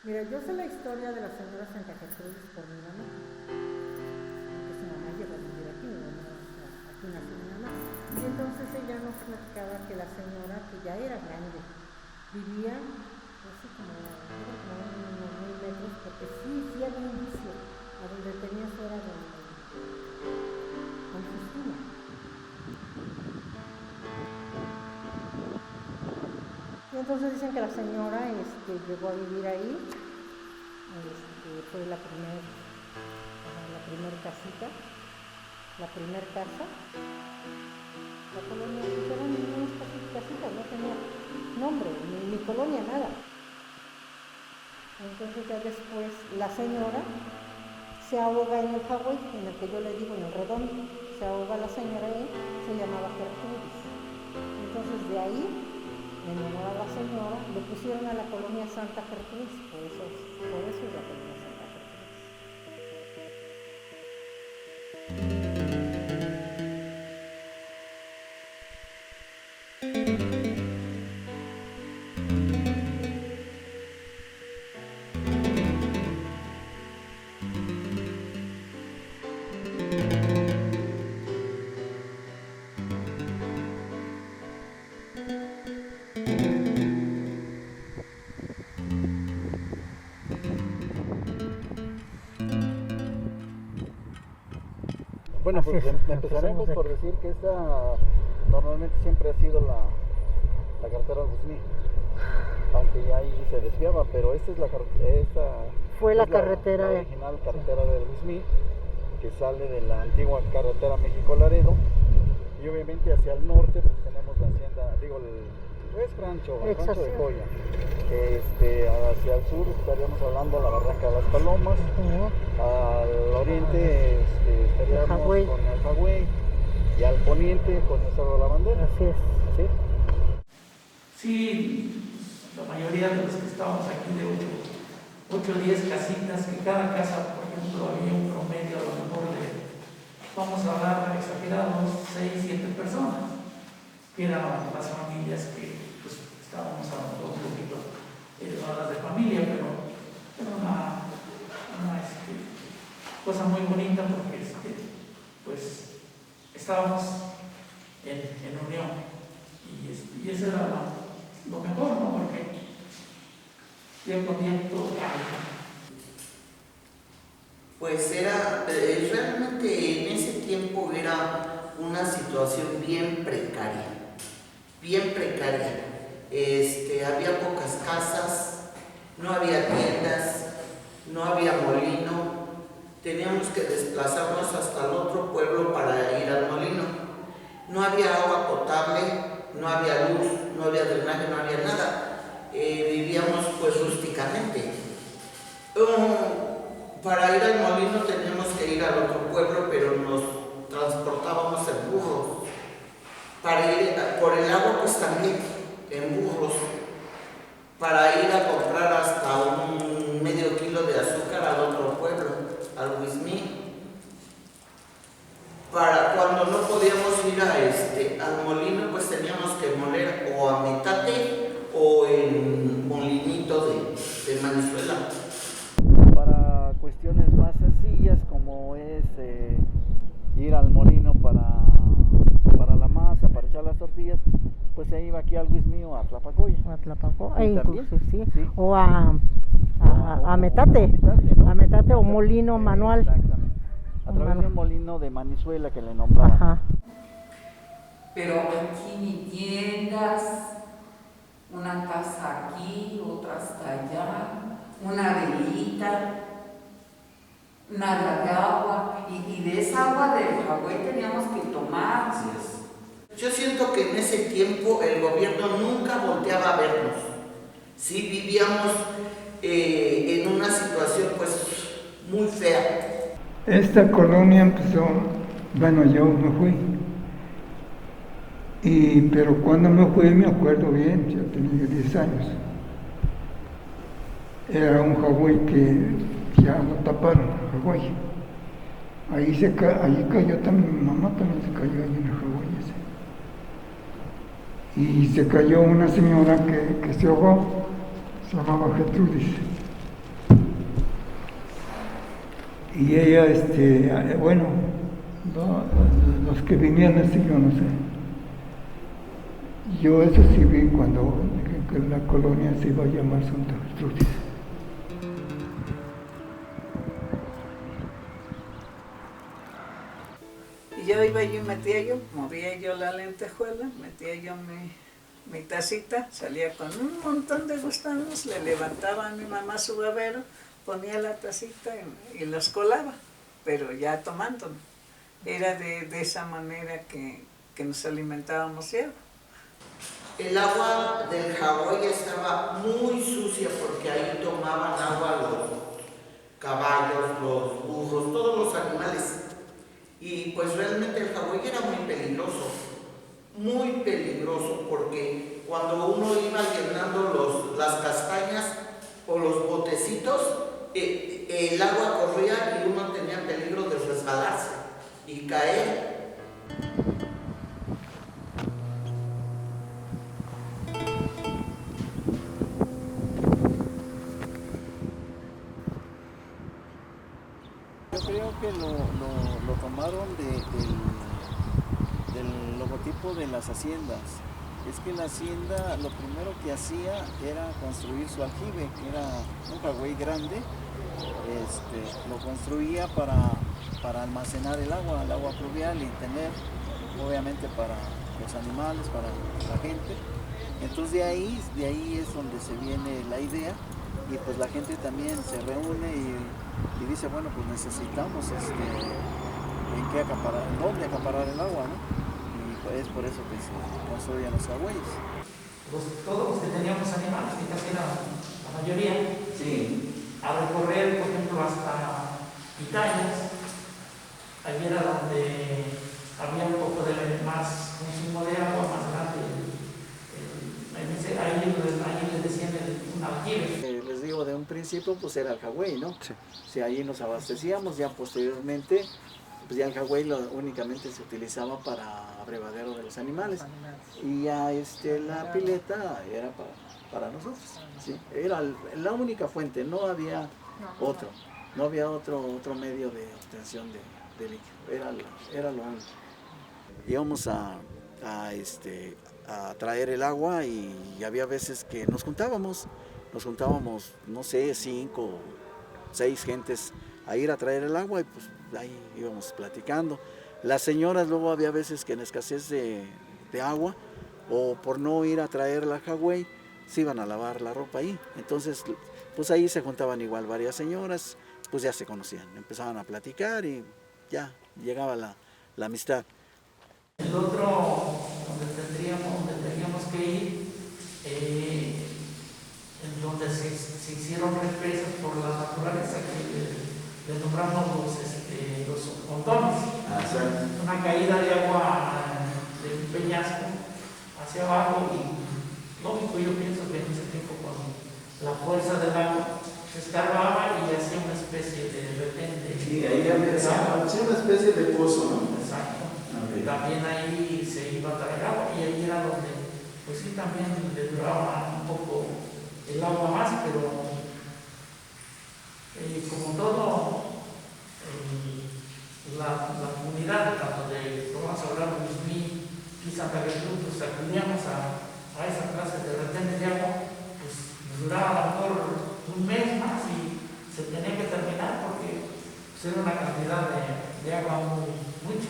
Mira, yo sé la historia de la señora Santa Gertrudis por mi mamá, porque su mamá llegó a vivir aquí, mi mamá, aquí nació mi mamá. Y entonces ella nos platicaba que la señora, que ya era grande, vivía, no sé, como unos 1000 metros, porque sí había un vicio, a donde tenía fuera con Justina. Y entonces dicen que la señora llegó a vivir ahí, fue la primer casita, la primer casa. La colonia, pues eran unas casitas, no tenía nombre, ni colonia, nada. Entonces ya después la señora se ahoga en el Hawái, en el que yo le digo, en el redondo, se ahoga la señora ahí, se llamaba Gertrudis. Entonces de ahí, en honor a la señora, le pusieron a la colonia Santa Gertrudis, por eso es la colonia Santa Gertrudis. Bueno, pues empezaremos por decir que esta normalmente siempre ha sido la carretera Guzmí, aunque ya ahí se desviaba, pero esta es la carretera original carretera del Guzmí, que sale de la antigua carretera México-Laredo, y obviamente hacia el norte pues tenemos la hacienda, el rancho de Joya. Hacia el sur estaríamos hablando de la barranca de las Palomas, al oriente estaríamos con el Hawái, y al poniente con el Cerro de la Bandera. Así es. ¿Sí? Sí, la mayoría de los que estábamos aquí de 8 o 10 casitas, que cada casa, por ejemplo, había un promedio a lo mejor de, vamos a hablar exagerados, 6, 7 personas, que eran las familias que pues, estábamos hablando un poquito elevadas de familia, pero era una cosa muy bonita porque pues estábamos en unión y eso era lo mejor, ¿no? Porque día con día todo cambia. Pues realmente en ese tiempo era una situación bien precaria. Había pocas casas, no había tiendas, no había molino, teníamos que desplazarnos hasta el otro pueblo para ir al molino. No había agua potable, no había luz, no había drenaje, no había nada. Vivíamos pues rústicamente. Para ir al molino teníamos que ir al otro pueblo, pero nos transportábamos en burros. Para ir por el agua pues también en burros. Para ir a comprar hasta un medio kilo de azúcar al otro pueblo, al Huizmí. Para cuando no podíamos ir al molino, pues teníamos que moler o a metate o en molinito de Manizuela. Para cuestiones más sencillas, como es ir al molino para la masa, para echar las tortillas, pues se iba aquí al Huizmí o a Tlapacoya. Incluso, sí. O a metate, ¿no? A metate o molino manual. Exactamente. A través de un molino de Manizuela que le nombraban. Ajá. Pero aquí ni tiendas, una casa aquí, otra hasta allá, una velita, nada de agua, y de esa agua del Hawái teníamos que tomar. Así es. Yo siento que en ese tiempo el gobierno nunca volteaba a vernos. Sí vivíamos en una situación pues muy fea. Esta colonia empezó, bueno, yo me fui, pero cuando me fui me acuerdo bien, yo tenía 10 años. Era un Hawái que ya lo taparon, Hawái. Ahí cayó también, mi mamá también se cayó ahí en el Hawái ese. Y se cayó una señora que se ahogó, se llamaba Gertrudis. Y ella, bueno, los que vinían yo no sé. Yo eso sí vi cuando que la colonia se iba a llamar Santa Gertrudis. Y yo iba y movía yo la lentejuela, metía yo mi tacita, salía con un montón de gusanos, le levantaba a mi mamá su babero, ponía la tacita y los colaba, pero ya tomando. Era de esa manera que nos alimentábamos ya. El agua del Hawái estaba muy sucia porque ahí tomaban agua los caballos, los burros, todos los animales. Y pues realmente el Hawái era muy peligroso porque cuando uno iba llenando las castañas o los botecitos, el agua corría y uno tenía peligro de resbalarse y caer. Yo creo que lo tomaron del logotipo de las haciendas. Es que la hacienda lo primero que hacía era construir su aljibe, que era un Hawái grande. Lo construía para almacenar el agua pluvial y tener, obviamente, para los animales, para la gente. Entonces de ahí es donde se viene la idea, y pues la gente también se reúne y dice, bueno, pues necesitamos en dónde acaparar el agua, ¿no? Y pues es por eso que se construyen los Hawáis. Todos los que teníamos animales, que casi era la mayoría, Sí. a recorrer, por ejemplo, hasta Pitayas, allí era donde había un poco de más consumo de agua, más grande. Ahí les decían un aljibe. Les digo, de un principio pues era el Hawái, ¿no? Sí. Si ahí nos abastecíamos, ya posteriormente, pues ya el Hawái únicamente se utilizaba para abrevadero de los animales. Y ya la pileta era para nosotros, ¿sí? Era la única fuente, no había otro. No había otro medio de obtención de líquido, era lo único. Íbamos a traer el agua y había veces que nos juntábamos, no sé, 5 o 6 gentes a ir a traer el agua y pues ahí íbamos platicando. Las señoras luego había veces que en escasez de agua o por no ir a traer la Hawái, se iban a lavar la ropa ahí. Entonces, pues ahí se juntaban igual varias señoras, pues ya se conocían, empezaban a platicar y ya llegaba la amistad. El otro donde teníamos que ir, en donde se hicieron represas por la naturaleza, que le nombramos los montones. Una caída de agua de un peñasco hacia abajo y lógico, yo pienso que en ese tiempo con la fuerza del agua se escarbaba y hacía una especie de repente. Sí, ahí hacía una especie de pozo, ¿no? Exacto. Okay. También ahí se iba a traer agua y ahí era donde, pues sí, también le duraba un poco el agua más, pero como todo, la comunidad, tanto vamos a hablar de Luismí y Santa Gertrudis, pues acudíamos a esa clase de retén de agua, pues duraba a lo mejor un mes más y se tenía que terminar porque pues, era una cantidad de agua mucho.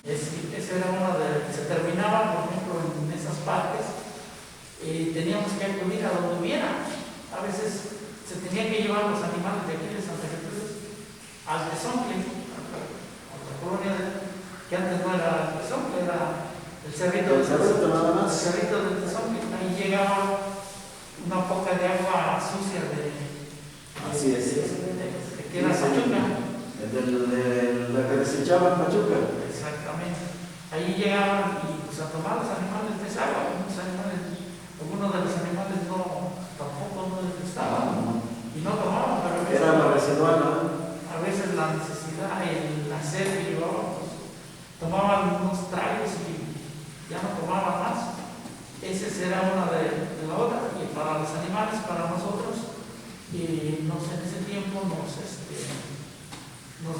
Ese era uno se terminaba, por ejemplo, en esas partes, teníamos que acudir a donde hubiera. A veces se tenían que llevar los animales de aquí de Santa Gertrudis al Tezontle, a la colonia que antes no era el Tezontle, era el cerrito del Tezontle. El cerrito del Tezontle, ahí llegaba una poca de agua sucia Así es. que era Pachuca. De la que desechaba Pachuca. Exactamente. Ahí llegaban y pues a tomar los animales de esa agua. Algunos de los animales tampoco no les gustaban y no tomaban, pero a veces, era la residual, ¿no? A veces la necesidad, la sed que llevaban, pues, tomaban unos tragos y ya no tomaban más. Esa era una de la otra. Y para los animales, para nosotros, en ese tiempo nos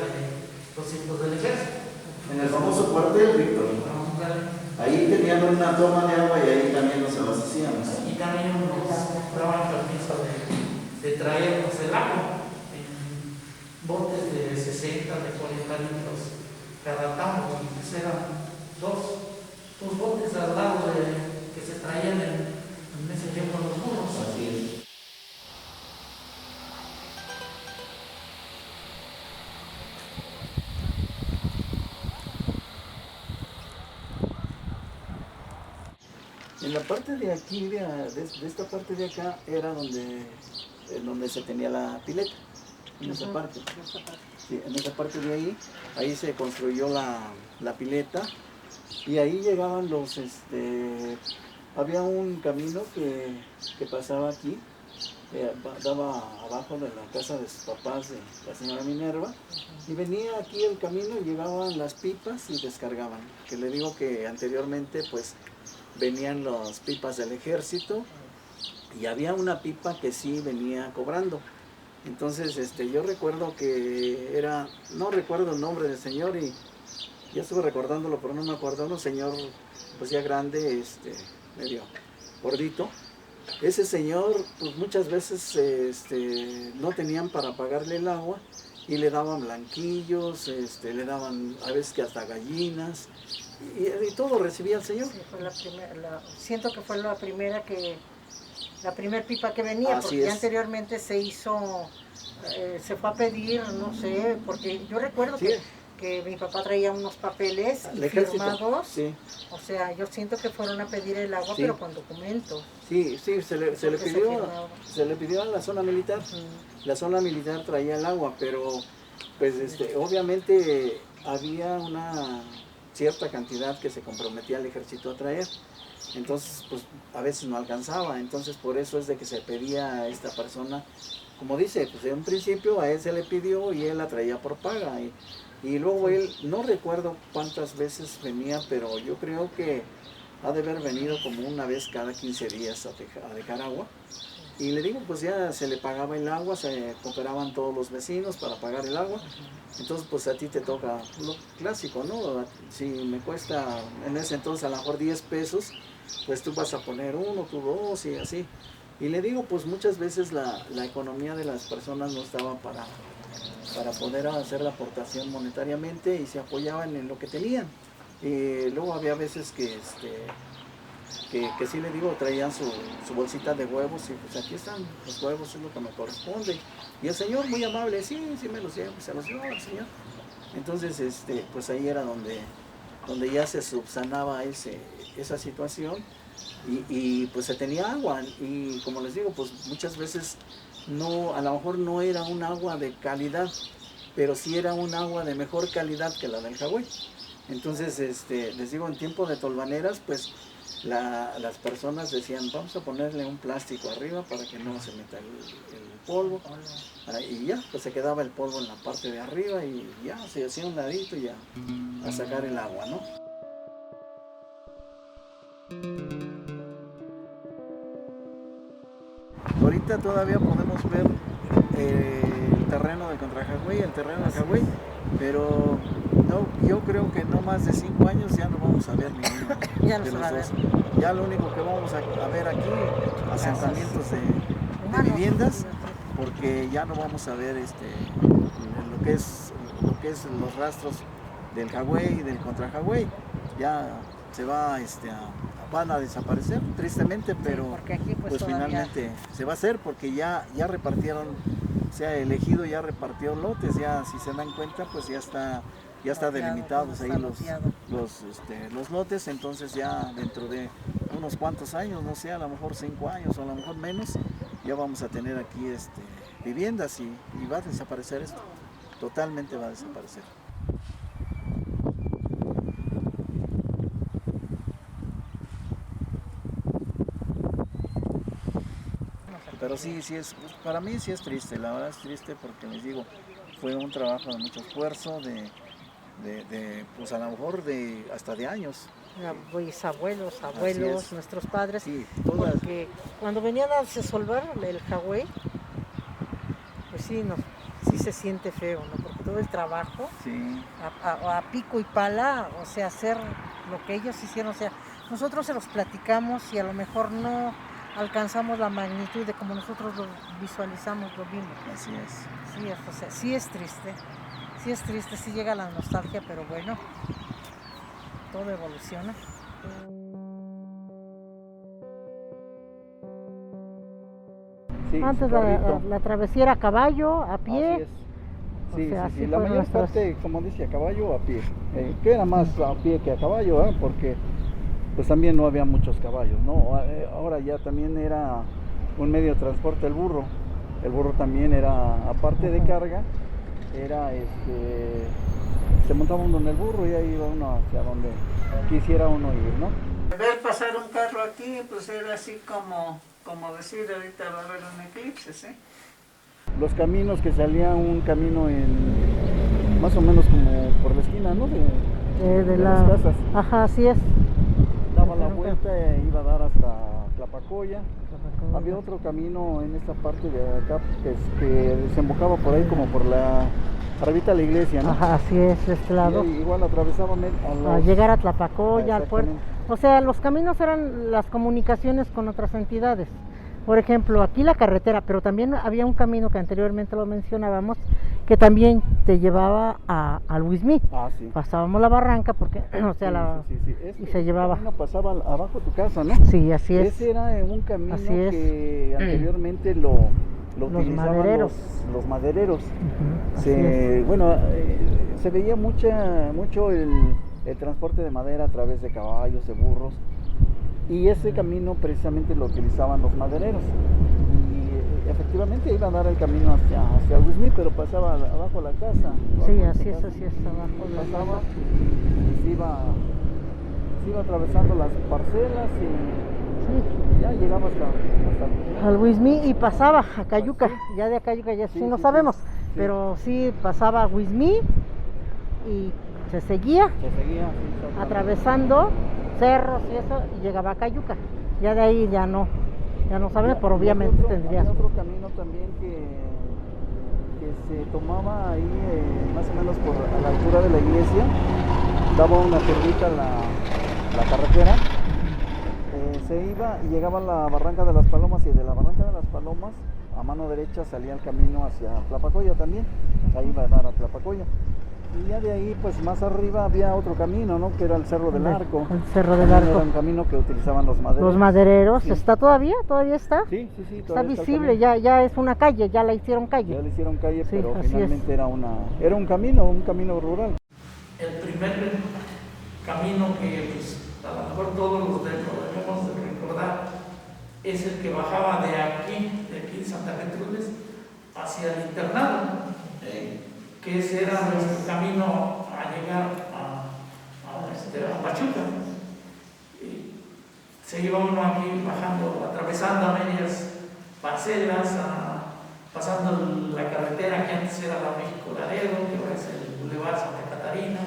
de los tiempos del ejército. En el famoso cuartel, Víctor. Ahí tenían una toma de agua y ahí también nos abastecíamos. Y también nos daban permiso de traernos el agua en botes de 60, de 40 litros cada tambo, y pues eran dos botes al lado que se traían en ese tiempo los burros. Así es. En la parte de aquí, de esta parte de acá, era donde se tenía la pileta, en esa parte. Sí, en esa parte de ahí se construyó la pileta y ahí llegaban había un camino que pasaba aquí, daba abajo de la casa de sus papás, de la señora Minerva, y venía aquí el camino y llegaban las pipas y descargaban. Que le digo que anteriormente pues venían las pipas del ejército y había una pipa que sí venía cobrando. Entonces yo recuerdo que no recuerdo el nombre del señor y ya estuve recordándolo, pero no me acuerdo, un señor pues ya grande, medio gordito. Ese señor pues muchas veces no tenían para pagarle el agua y le daban blanquillos, le daban a veces que hasta gallinas y todo recibía el señor. Sí, fue siento que fue la primera pipa que venía, Así porque ya es. anteriormente se fue a pedir, no sé, porque yo recuerdo Sí. que mi papá traía unos papeles El ejército. firmados, Sí. o sea, yo siento que fueron a pedir el agua, Sí. pero con documentos. Sí, se le Porque pidió a la zona militar. La zona militar traía el agua, pero pues obviamente había una cierta cantidad que se comprometía el ejército a traer. Entonces, pues a veces no alcanzaba. Entonces, por eso es de que se pedía a esta persona, como dice, pues en un principio a él se le pidió y él la traía por paga. Y luego él, no recuerdo cuántas veces venía, pero yo creo que ha de haber venido como una vez cada 15 días a dejar agua. Y le digo, pues ya se le pagaba el agua, se cooperaban todos los vecinos para pagar el agua. Entonces, pues a ti te toca lo clásico, ¿no? Si me cuesta en ese entonces a lo mejor 10 pesos, pues tú vas a poner uno, tú dos y así. Y le digo, pues muchas veces la economía de las personas no estaba para poder hacer la aportación monetariamente y se apoyaban en lo que tenían. Luego había veces que sí le digo, traían su bolsita de huevos y pues aquí están los huevos, es lo que me corresponde. Y el señor muy amable, sí me los llevo, se los llevo al señor. Entonces, pues ahí era donde ya se subsanaba esa situación y pues se tenía agua. Y como les digo, pues muchas veces a lo mejor no era un agua de calidad, pero sí era un agua de mejor calidad que la del Jagüey. Entonces, les digo, en tiempo de tolvaneras, pues las personas decían, vamos a ponerle un plástico arriba para que no se meta el polvo. Y ya, pues se quedaba el polvo en la parte de arriba y ya se hacía un ladito y ya a sacar el agua, ¿no? Ahorita todavía podemos ver el terreno de contra Jagüey, el terreno de Jagüey, pero no, yo creo que no más de 5 años ya no vamos a ver ninguno Ya no de se los va a dos. ver. Ya lo único que vamos a ver aquí, asentamientos de Humanos. viviendas, porque ya no vamos a ver lo que es los rastros del Jagüey y del contra Jagüey. Ya se va van a desaparecer tristemente, pero porque aquí, pues, todavía finalmente se va a hacer porque ya repartieron, se ha elegido, ya repartió lotes, ya si se dan cuenta pues ya está delimitados ahí los lotes. Entonces ya dentro de unos cuantos años, no sé, a lo mejor 5 años o a lo mejor menos, ya vamos a tener aquí viviendas y va a desaparecer esto, totalmente va a desaparecer. Pero sí para mí sí es triste, la verdad es triste porque les digo, fue un trabajo de mucho esfuerzo, pues a lo mejor hasta de años. Bisabuelos, Así abuelos, es. nuestros padres, Sí, todas. porque cuando venían a desolver el Jagüey, pues sí se siente feo, ¿no? Porque todo el trabajo, Sí. a pico y pala, o sea, hacer lo que ellos hicieron, o sea, nosotros se los platicamos y a lo mejor no alcanzamos la magnitud de como nosotros lo visualizamos, lo vimos. Así es. Sí, o sea, sí es triste, sí llega la nostalgia, pero bueno, todo evoluciona. Sí, Antes su carrito. la travesía era a caballo, a pie. Así es. O Sí, sea, sí, así sí. La fueron mayor nuestras- parte, como dice, a caballo o a pie. Que era más a pie que a caballo, ¿eh? Porque pues también no había muchos caballos, ¿no? Ahora ya también era un medio de transporte el burro. El burro también era, aparte de carga, era se montaba uno en el burro y ahí iba uno hacia donde quisiera uno ir, ¿no? Ver pasar un carro aquí, pues era así como decir, ahorita va a haber un eclipse, ¿sí? Los caminos que salía un camino en más o menos como por la esquina, ¿no? De las casas. Ajá, así es. Daba la vuelta e iba a dar hasta Tlapacoya. Había otro camino en esta parte de acá que desembocaba por ahí como por arribita de la iglesia, ¿no? Ajá, así es, de este lado. Y igual atravesaba A llegar a Tlapacoya, al puerto. Exactamente. O sea, los caminos eran las comunicaciones con otras entidades. Por ejemplo, aquí la carretera, pero también había un camino que anteriormente lo mencionábamos, que también te llevaba a Luismí. Ah, sí. Pasábamos la barranca porque, o sea, Sí. y se llevaba. El camino pasaba abajo de tu casa, ¿no? Sí, así es. Ese era un camino Así es. que anteriormente lo Los utilizaban madereros. los madereros. Ujú, así es. Bueno, se veía mucho el transporte de madera a través de caballos, de burros. Y ese camino precisamente lo utilizaban los madereros. Y efectivamente iba a dar el camino hacia Luismí, pero pasaba abajo de la casa. Sí, así es, abajo de la Pasaba casa. y se iba atravesando las parcelas y ya llegaba hasta Al Luismí y pasaba a Cayuca, ya de Cayuca ya sí, Sí, no sí, sabemos, sí. pero sí pasaba a Luismí y se seguía se seguía así, exactamente. atravesando cerros y eso y llegaba a Cayuca. Ya de ahí ya no sabemos, pero obviamente tendría había otro camino también que se tomaba ahí más o menos a la altura de la iglesia, daba una curvita la carretera, se iba y llegaba a la Barranca de las Palomas y de la Barranca de las Palomas a mano derecha salía el camino hacia Tlapacoya también, ahí iba a dar a Tlapacoya. Y ya de ahí, pues más arriba había otro camino, ¿no? Que era el Cerro del Arco. El Cerro del También Arco. Era un camino que utilizaban los madereros. Los madereros, Sí. ¿está todavía? ¿Todavía está? Sí. Está todavía el visible, camino. ya es una calle, ya la hicieron calle. Ya le hicieron calle, Sí, pero así finalmente era un camino rural. El primer camino que pues, a lo mejor todos los debemos de recordar es el que bajaba de aquí de Santa Gertrudis hacia el internado, que ese era nuestro camino a llegar a Pachuca. Y se iba uno aquí bajando, atravesando a medias parcelas, pasando la carretera que antes era la México Laredo, que ahora es el Boulevard Santa Catarina,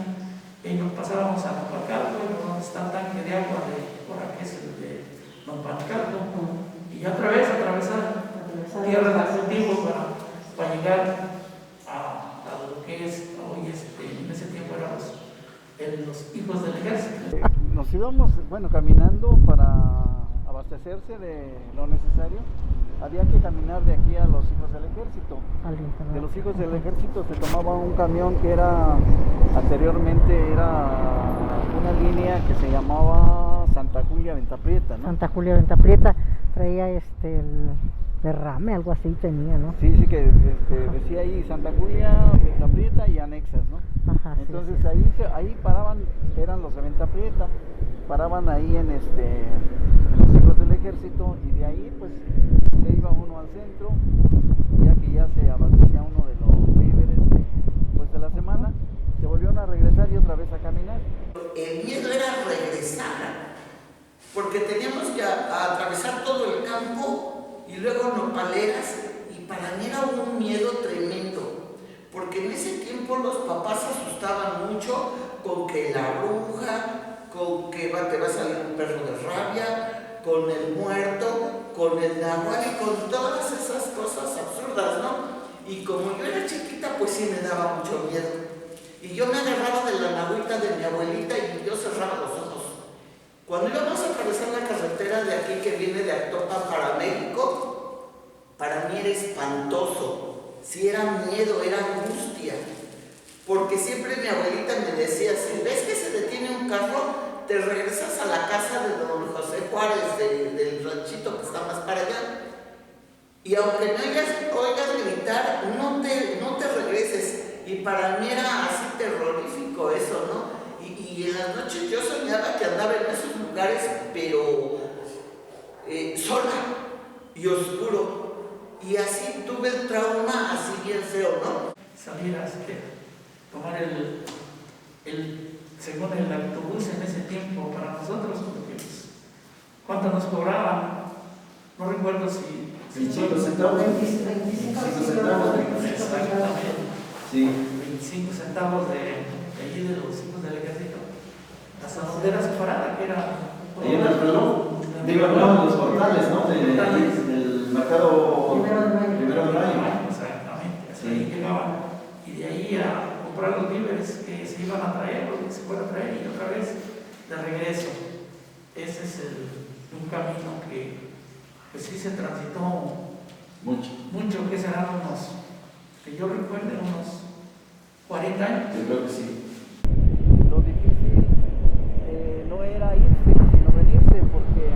y nos pasábamos a Nopalcalco, donde está el tanque de agua de ahora que es el de Nopalcalco, y otra vez atravesar tierra de cultivo para llegar a lo que es hoy, en ese tiempo eran los hijos del ejército. Nos íbamos, caminando para abastecerse de lo necesario. Había que caminar de aquí a los hijos del ejército. De los hijos del ejército se tomaba un camión que anteriormente era una línea que se llamaba Santa Julia Venta Prieta, ¿no? Santa Julia Venta Prieta traía el derrame, algo así tenía, ¿no? Sí, que decía ahí Santa Julia Venta Prieta y anexas, ¿no? Ajá, entonces sí. Ahí paraban, eran los de Venta Prieta, paraban ahí en los hijos del ejército y de ahí pues se iba uno al centro, ya que ya se abastecía uno de los víveres de la semana, se volvieron a regresar y otra vez a caminar. El miedo era regresar, porque teníamos que atravesar todo el campo y luego nopaleras, y para mí era un miedo tremendo, porque en ese tiempo los papás se asustaban mucho con que la bruja, con que te va a salir un perro de rabia, con el muerto, con el nahual y con todas esas cosas absurdas, ¿no? Y como yo era chiquita, pues sí me daba mucho miedo. Y yo me agarraba de la nagüita de mi abuelita y yo cerraba los ojos. Cuando íbamos a atravesar la carretera de aquí que viene de Actopan para México, para mí era espantoso. Sí, era miedo, era angustia. Porque siempre mi abuelita me decía, si ves que se detiene un carro, te regresas a la casa de don José Juárez, del ranchito que está más para allá. Y aunque no oigas gritar, no te regreses. Y para mí era así terrorífico eso, ¿no? Y en las noches yo soñaba que andaba en esos lugares, pero sola y oscuro. Y así tuve el trauma, así bien feo, ¿no? Salir a tomar según el autobús en ese tiempo para nosotros, porque pues, ¿cuánto nos cobraban? No recuerdo si 25 centavos. 25 centavos. Exactamente. Sí. 25 centavos de allí de los hijos del ejército. Hasta donde era su parada, que era. Ahí en el reloj. Digo, no, los portales, ¿no? Del mercado Primero de Mayo. Exactamente. Así Sí. llegaban. Y de ahí a comprar los víveres que se iban a traer, o que se fueran a traer, y otra vez de regreso. Ese es un camino que pues sí se transitó mucho, que serán unos, que yo recuerde, unos 40 años. Yo creo que sí. Lo difícil no era irse, sino venirse, porque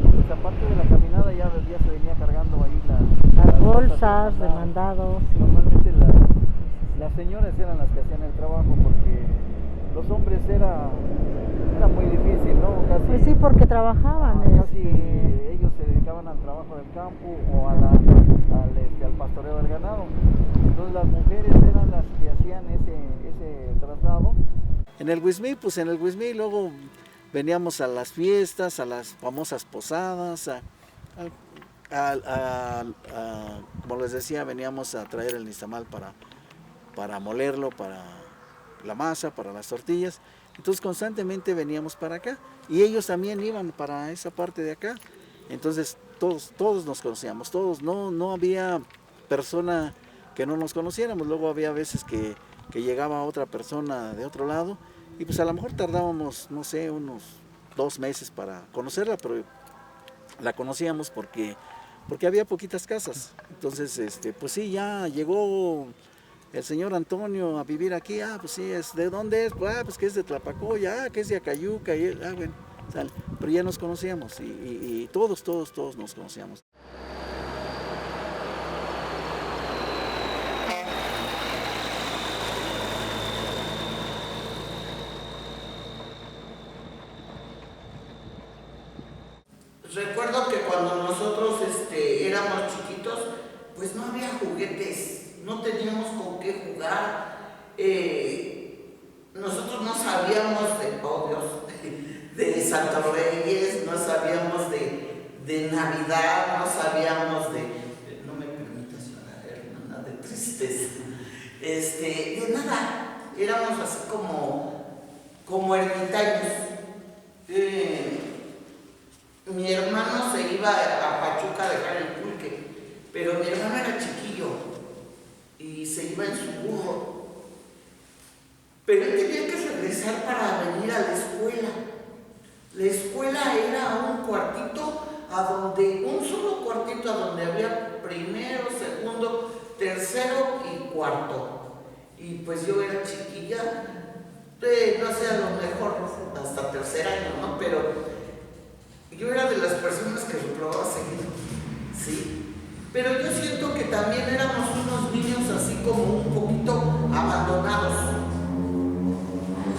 pues, aparte de la caminada ya se venía cargando ahí las bolsas de mandados. Normalmente las señoras eran las que hacían el trabajo, porque los hombres era muy difícil, ¿no? Casi, Pues sí, porque trabajaban. Casi ellos se dedicaban al trabajo del campo o al pastoreo del ganado. Entonces las mujeres eran las que hacían ese traslado. En el Huizmí luego veníamos a las fiestas, a las famosas posadas, como les decía, veníamos a traer el nixtamal para molerlo, para la masa, para las tortillas. Entonces constantemente veníamos para acá y ellos también iban para esa parte de acá. Entonces todos nos conocíamos, todos, no había persona que no nos conociéramos. Luego había veces que llegaba otra persona de otro lado y pues a lo mejor tardábamos, no sé, unos 2 meses para conocerla, pero la conocíamos porque había poquitas casas. Entonces, pues sí, ya llegó el señor Antonio a vivir aquí. Pues sí, ¿de dónde es? Pues que es de Tlapacoya, que es de Acayuca, bueno, sale. Pero ya nos conocíamos y todos nos conocíamos. Recuerdo que cuando nosotros éramos chiquitos, pues no había juguetes, no teníamos con qué jugar. Nosotros no sabíamos de Santa Reyes, no sabíamos de Navidad, no sabíamos no me permitas llorar, hermana, de tristeza, de nada. Éramos así como ermitaños. Mi hermano se iba a Pachuca a dejar el pulque, pero mi hermano era chiquillo y se iba en su burro. Pero él tenía que regresar para venir a la escuela. La escuela era un solo cuartito a donde había primero, segundo, tercero y cuarto. Y pues yo era chiquilla, no sé, a lo mejor hasta tercer año, ¿no? Pero yo era de las personas que reprobaba seguido, ¿sí? Pero yo siento que también éramos unos niños así como un poquito abandonados.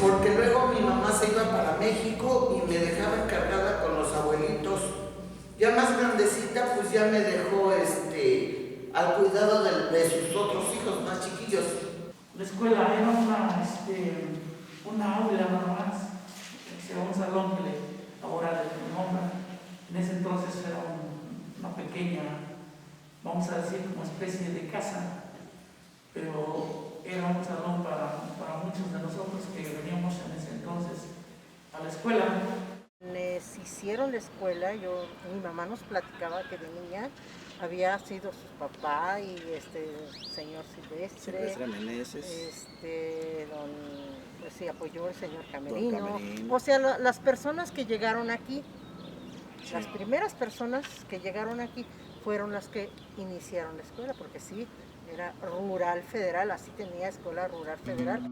Porque luego mi mamá se iba para México y me dejaba encargada con los abuelitos. Ya más grandecita, pues ya me dejó al cuidado de sus otros hijos más chiquillos. La escuela era una aula nada más, un salón que ahora le nombran. En ese entonces era una pequeña, vamos a decir, como especie de casa, pero era un salón para muchos de nosotros que veníamos en ese entonces a la escuela. Les hicieron la escuela, mi mamá nos platicaba que de niña había sido su papá y señor Silvestre Meneses. Pues sí, apoyó el señor Camerino. Camerino. O sea, las personas que llegaron aquí, sí, las primeras personas que llegaron aquí fueron las que iniciaron la escuela, porque sí, era rural federal, así tenía escuela rural federal.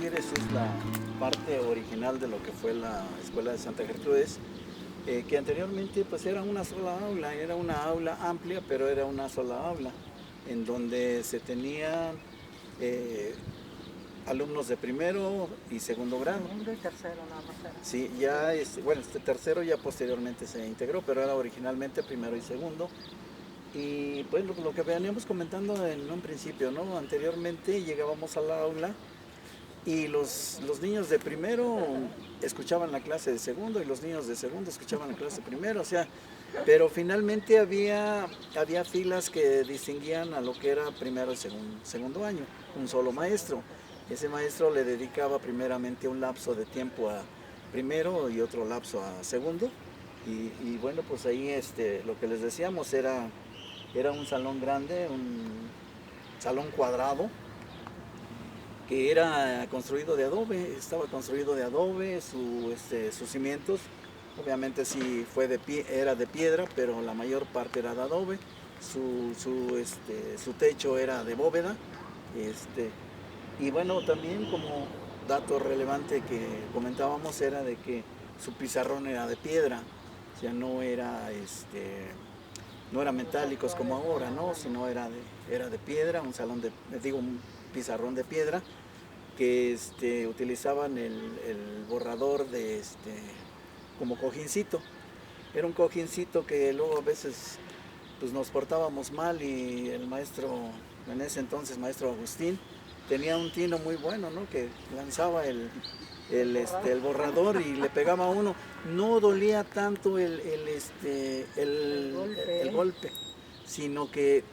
Esa es la parte original de lo que fue la Escuela de Santa Gertrudis, que anteriormente pues era una sola aula, era una aula amplia, pero era una sola aula, en donde se tenían alumnos de primero y segundo grado. Segundo y tercero nada más era. Sí, ya, bueno, tercero ya posteriormente se integró, pero era originalmente primero y segundo. Y pues lo que veníamos comentando en un principio, ¿no? Anteriormente llegábamos a la aula y los niños de primero escuchaban la clase de segundo y los niños de segundo escuchaban la clase de primero, o sea, pero finalmente había filas que distinguían a lo que era primero y segundo año, un solo maestro. Ese maestro le dedicaba primeramente un lapso de tiempo a primero y otro lapso a segundo. Y bueno, pues ahí lo que les decíamos era un salón grande, un salón cuadrado, que era construido de adobe, estaba construido de adobe, sus cimientos, obviamente sí era de piedra, pero la mayor parte era de adobe, su techo era de bóveda, y bueno, también como dato relevante que comentábamos era de que su pizarrón era de piedra, o sea, no era metálicos como ahora, ¿no? Sino era de piedra, un pizarrón de piedra, que utilizaban el borrador como cojincito. Era un cojincito que luego a veces pues nos portábamos mal y el maestro, en ese entonces maestro Agustín, tenía un tino muy bueno, ¿no? Que lanzaba el borrador y le pegaba a uno. No dolía tanto el golpe, sino que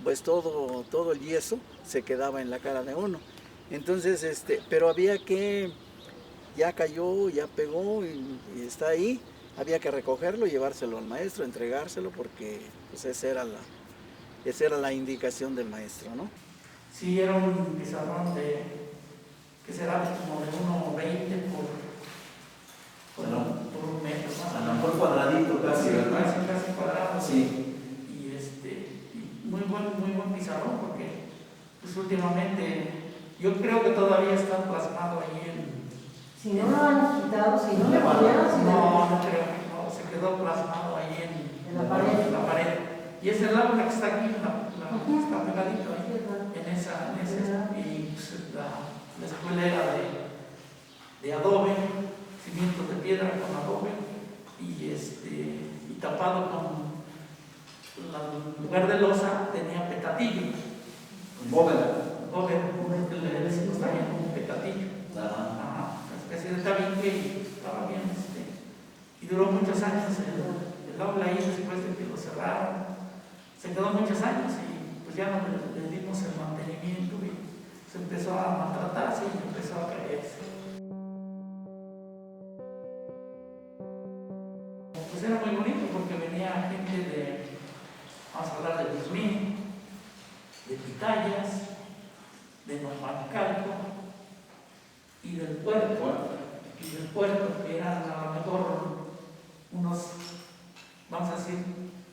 pues todo el yeso se quedaba en la cara de uno. Entonces, pero había que, ya cayó, ya pegó y está ahí, había que recogerlo, llevárselo al maestro, entregárselo, porque pues esa era la indicación del maestro, ¿no? Sí, era un pizarrón que será como de 1.20 por 1 metro. A lo mejor cuadradito casi, ¿verdad? Casi cuadrado. Sí. Y muy buen pizarrón, porque pues últimamente yo creo que todavía está plasmado ahí en... Si no lo han quitado, si no le volvieron... No creo que no, se quedó plasmado ahí en la pared. Y es el aula que está aquí, está pegadito ahí, en esa y pues, la escuela era de adobe, cimientos de piedra con adobe, y tapado con, en lugar de losa tenía petatillo. Bóveda. Le decimos también un petatillo. Ajá, una especie de tabique y estaba bien. Y duró muchos años el aula ahí, después de que lo cerraron. Se quedó muchos años y pues ya no le dimos el mantenimiento y se empezó a maltratarse y empezó a caerse. Pues era muy bonito porque venía gente vamos a hablar de Guzmín, de Pitayas, de Nomancalco y del puerto, que eran a lo mejor unos, vamos a decir,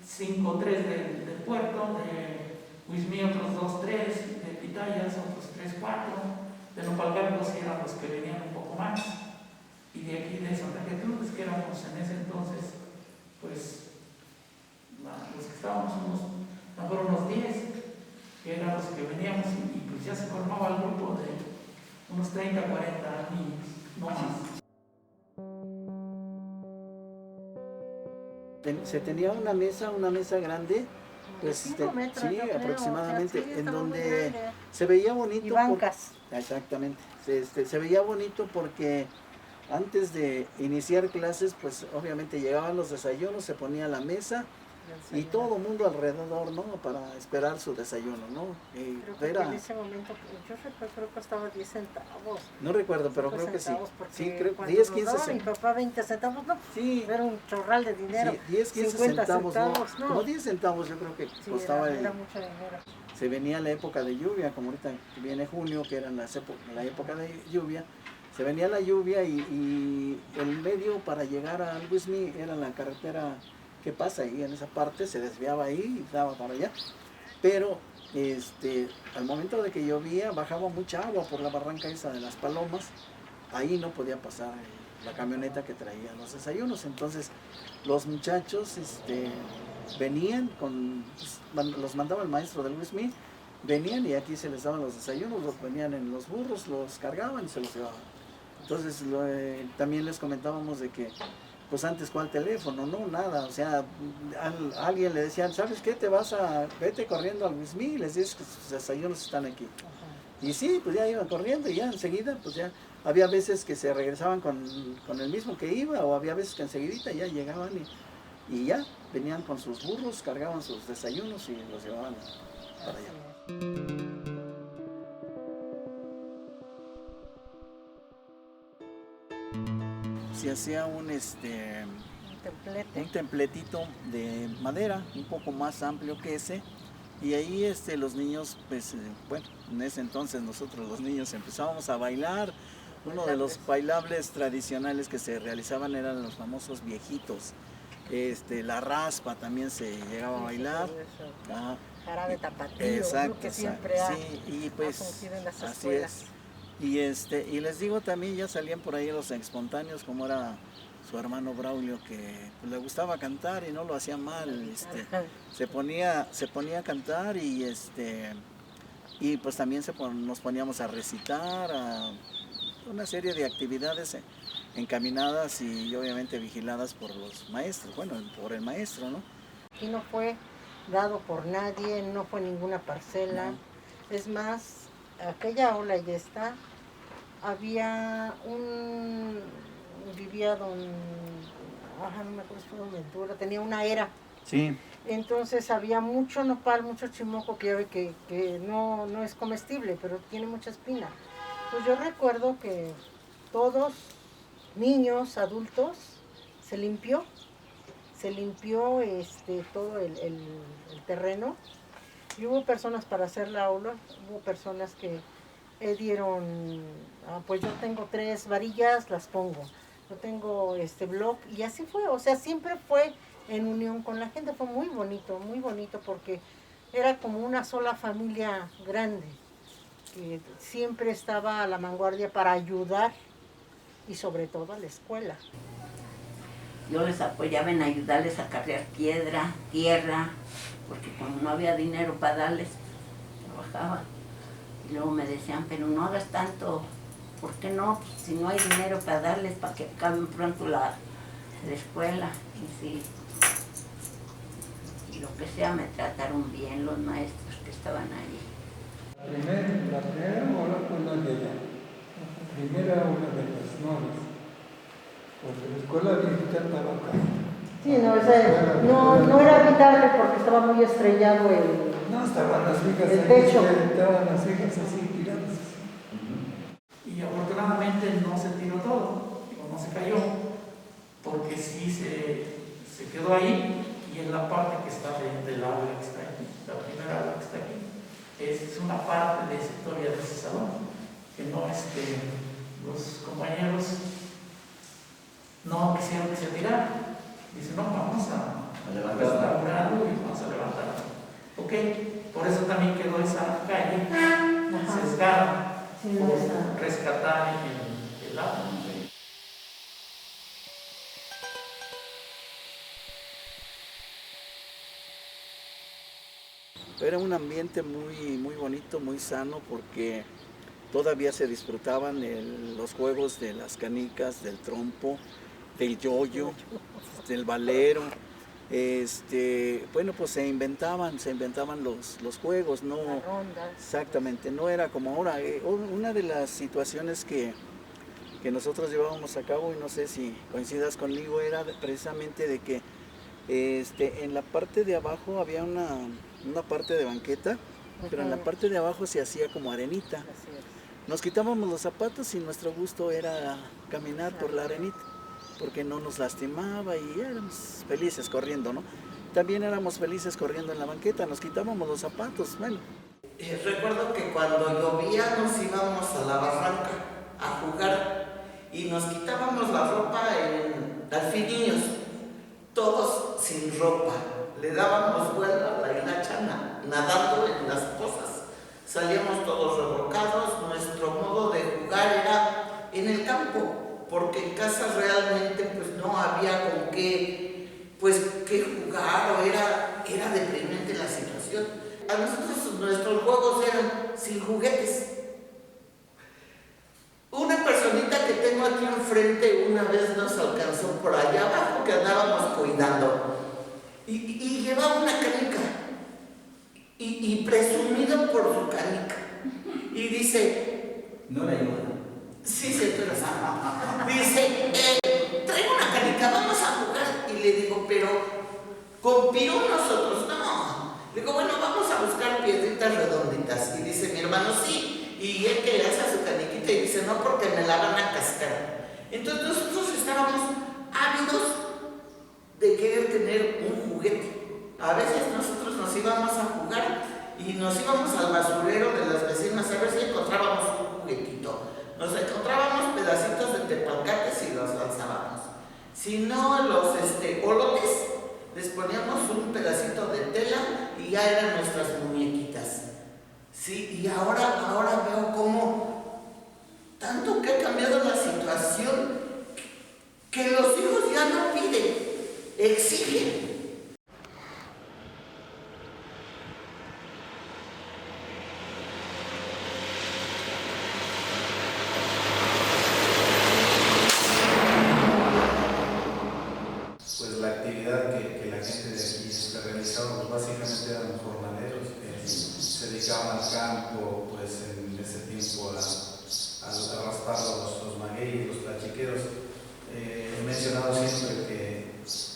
5 o 3 del puerto, de Huizmí otros 2, 3, de Pitayas otros 3, 4, de Nopalcalco sí eran los que venían un poco más, y de aquí de Santa Gertrudis, que éramos en ese entonces, pues, los que estábamos a lo mejor unos 10, que eran los que veníamos, y pues ya se formaba el grupo de unos 30, 40 niños, no más. Se tenía una mesa grande, pues 5 metros, sí, yo creo, aproximadamente, o sea, sí, en estaba muy donde grande. se veía bonito. Y bancas. Exactamente, se veía bonito porque antes de iniciar clases, pues obviamente llegaban los desayunos, se ponía la mesa, y todo el mundo alrededor, ¿no? Para esperar su desayuno, ¿no? Creo que en ese momento, yo recuerdo, creo que costaba 10 centavos. No recuerdo, pero creo que sí. Sí, creo que 10, 15 centavos. Mi papá 20 centavos, no, sí, era un chorral de dinero. Sí, 10, 15 centavos, no. Como 10 centavos yo creo que sí, costaba. Era mucho dinero. Se venía la época de lluvia, como ahorita viene junio, que era la época de lluvia. Se venía la lluvia y el medio para llegar a Luismi era la carretera que pasa ahí en esa parte, se desviaba ahí y daba para allá. Pero al momento de que llovía bajaba mucha agua por la barranca esa de las Palomas, ahí no podía pasar la camioneta que traía los desayunos. Entonces los muchachos venían los mandaba el maestro de Luismi, venían y aquí se les daban los desayunos, los venían en los burros, los cargaban y se los llevaban. Entonces también les comentábamos de que pues antes cuál teléfono, no, nada, o sea, a alguien le decían, ¿sabes qué? Vete corriendo al Luismi y les dices que sus desayunos están aquí. Y sí, pues ya iban corriendo y ya enseguida, pues ya, había veces que se regresaban con el mismo que iba, o había veces que enseguidita ya llegaban y ya, venían con sus burros, cargaban sus desayunos y los llevaban para allá. Se hacía un templetito de madera, un poco más amplio que ese, y ahí los niños, pues, bueno, en ese entonces nosotros los niños empezábamos a bailar. Uno de los bailables tradicionales que se realizaban eran los famosos viejitos. La raspa también se llegaba a bailar. Jarabe tapatío, exacto, que siempre sí, y pues, fungido en las así escuelas. es. Y les digo también, ya salían por ahí los espontáneos, como era su hermano Braulio, que pues, le gustaba cantar y no lo hacía mal. Se ponía a cantar y pues también nos poníamos a recitar, a una serie de actividades encaminadas y obviamente vigiladas por los maestros, bueno, por el maestro, ¿no? Aquí no fue dado por nadie, no fue ninguna parcela. No. Es más, aquella ola ya está, vivía no me acuerdo si fue don Ventura, tenía una era. Sí. Entonces había mucho nopal, mucho chimoco que ya ve que no es comestible, pero tiene mucha espina. Pues yo recuerdo que todos, niños, adultos, se limpió todo el terreno. Y hubo personas para hacer la aula, hubo personas que dieron, pues yo tengo 3 varillas, las pongo. Yo tengo bloc y así fue, o sea, siempre fue en unión con la gente, fue muy bonito porque era como una sola familia grande, que siempre estaba a la vanguardia para ayudar y sobre todo a la escuela. Yo les apoyaba en ayudarles a cargar piedra, tierra, porque como no había dinero para darles, trabajaba. Y luego me decían, pero no hagas tanto, ¿por qué no? Si no hay dinero para darles, para que acaben pronto la escuela. Y sí, y lo que sea, me trataron bien los maestros que estaban ahí. La primera ola fue la de ella, la primera ola de las novias, porque la escuela viejita estaba acá. Sí, no era habitable porque estaba muy estrellado no, estaban las vigas el techo. Estaban las vigas así tiradas. Y afortunadamente no se tiró todo, no se cayó, porque sí se quedó ahí, y en la parte que está del aula que está aquí, la primera aula que está aquí, es una parte de esa historia de ese salón, que los compañeros no quisieron que se tirara. Dicen, no, vamos a restaurarlo y vamos a levantarlo. Ok, por eso también quedó esa calle sesgada, por rescatar el agua. Era un ambiente muy, muy bonito, muy sano, porque todavía se disfrutaban los juegos de las canicas, del trompo, del yoyo, del valero. Bueno, pues se inventaban los juegos, no exactamente, no era como ahora. Una de las situaciones que nosotros llevábamos a cabo, y no sé si coincidas conmigo, era precisamente de que En la parte de abajo había una parte de banqueta, pero en la parte de abajo se hacía como arenita. Nos quitábamos los zapatos y nuestro gusto era caminar por la arenita, porque no nos lastimaba y éramos felices corriendo, ¿no? También éramos felices corriendo en la banqueta, nos quitábamos los zapatos, bueno. Recuerdo que cuando llovía nos íbamos a la barranca a jugar y nos quitábamos la ropa en Alfiniños, todos sin ropa, le dábamos vuelta a la hilacha nadando en las pozas. Salíamos todos revolcados, nuestro modo de jugar era en el campo, porque en casa realmente pues no había con qué jugar o era deprimente la situación. A nosotros nuestros juegos eran sin juguetes. Una personita que tengo aquí enfrente una vez nos alcanzó por allá abajo que andábamos cuidando y llevaba una canica. Y presumido por su canica. Y dice... No le ayuda. Sí, señora. Dice, traigo una canica, vamos a jugar. Y le digo, pero con pirón nosotros no. Le digo, bueno, vamos a buscar piedritas redonditas. Y dice mi hermano, sí. Y él que le hace su caniquita y dice, no, porque me la van a cascar. Entonces nosotros estábamos ávidos de querer tener un juguete. A veces nosotros nos íbamos a jugar y nos íbamos al basurero de las vecinas a ver si encontrábamos un juguetito. Nos encontrábamos pedacitos de tepalcates y los lanzábamos. Si no, los olotes, les poníamos un pedacito de tela y ya eran nuestras muñequitas. Sí, y ahora veo cómo tanto que ha cambiado la situación que los hijos ya no piden, exigen. Pues la actividad que la gente de aquí realizaba, pues básicamente eran jornaleros que se dedicaban al campo, pues en ese tiempo a raspar los magueyes, los plachiqueros. He mencionado siempre